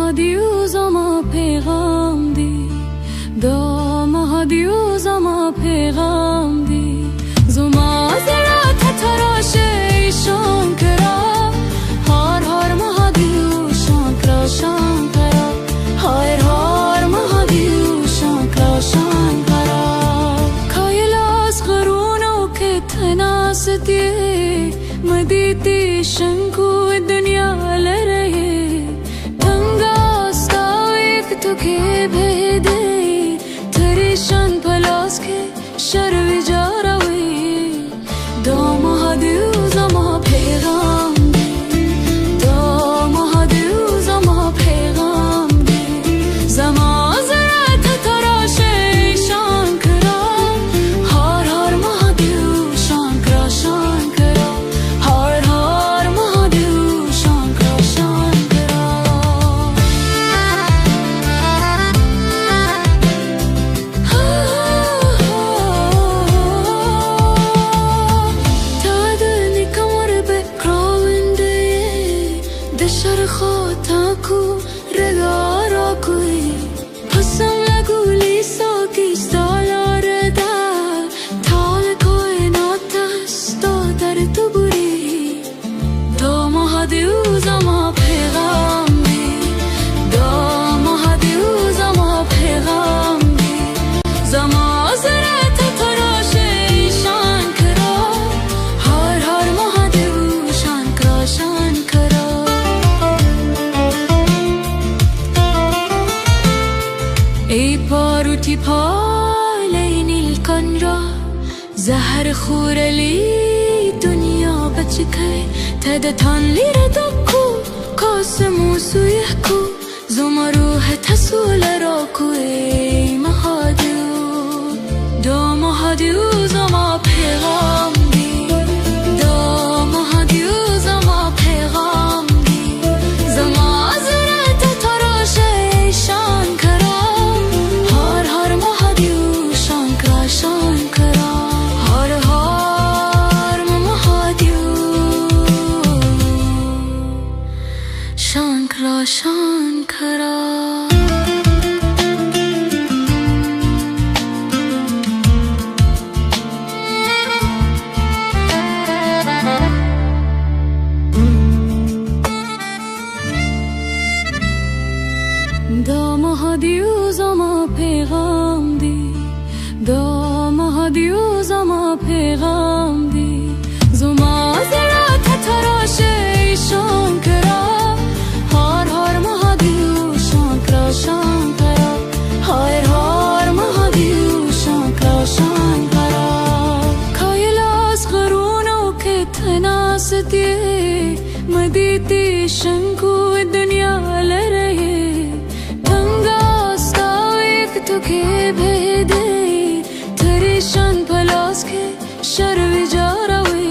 Zama peygam di, dama diu zama peygam di. Zuma zara tarashe shankara, har har mahadiu shankara shankara, har har mahadiu shankara shankara. Kailas gharuno ke thanasati, maditi shanku dunya le rahe. तुके भेदे तेरे शान पलास के शर्वी जा रहे दो महादेव ज़मा पैगाम दे दो महादेव ज़मा पैगाम दे ज़मा ज़रा तराशे शान करा हर हर महादेव शान करा शान करा हर हर महादेव शान करा शान करा Sharkhataku regarakui Hasam laguli soki stalarada Thal koi natas to dar tuburi Do Mahadev zama peygam di Do Mahadev zama peygam di Zama zara tarashe shan kara Har har Mahadev shan kara shan kara ای باروتی پالین الکن را زهر خورلی دنیا بچکه تدتان لیر دکو کاسمو سویه کو زما روح تسول را کو ای مهادیو دو مهادیو زما پیغام دی دو مهادیو زما پیغام دی زما زرت تراشه شان کرا Shankara, har har Mahadev Shankara Shankara Do Mahadev zama peygam di Do Mahadev zama peygam di Zuma zara tarashe shankara har har Mahadev shankara shankara har har Mahadev shankara shankara Kailas gharuno ke thanasati maditi shanku dunya le rahe Thanga stavik tuke bhede शान पलास के शर्वी जा रहे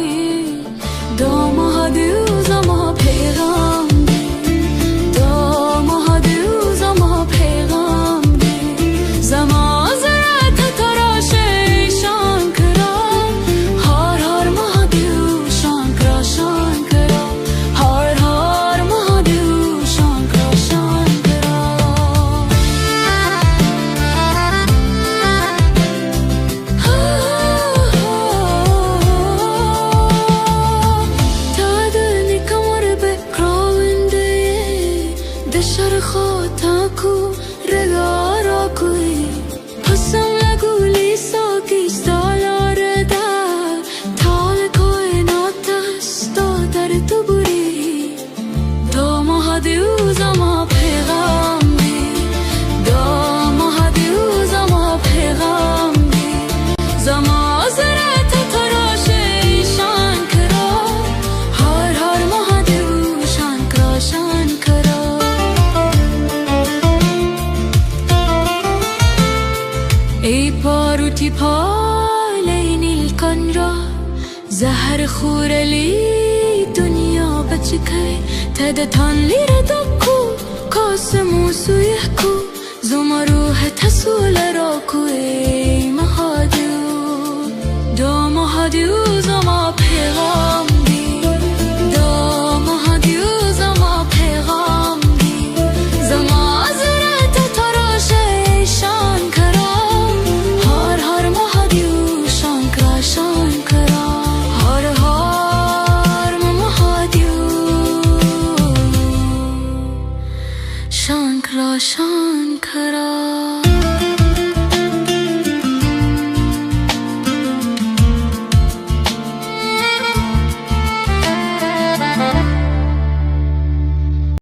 दो महादेव ज़मा पैगाम दे दो महादेव ज़मा पैगाम दे ज़मा ज़रा तराशे शान करा हर हर महादेव शान करा शान करा हर हर महादेव शान करा शान करा Sharkhataku regarakui Hasam laguli soki stalarada Thal koi natas to dar tuburi Do Mahadev zama peygam di Do Mahadev zama peygam di Zama zara tarashe shan kara har har Mahadev shan kara shan kara ای باروتی پالین الکن را زهر خورلی دنیا بچکه تدتان لیر دکو کاسمو سویه کو زما روح تسول را کو ای مهادیو دو مهادیو زما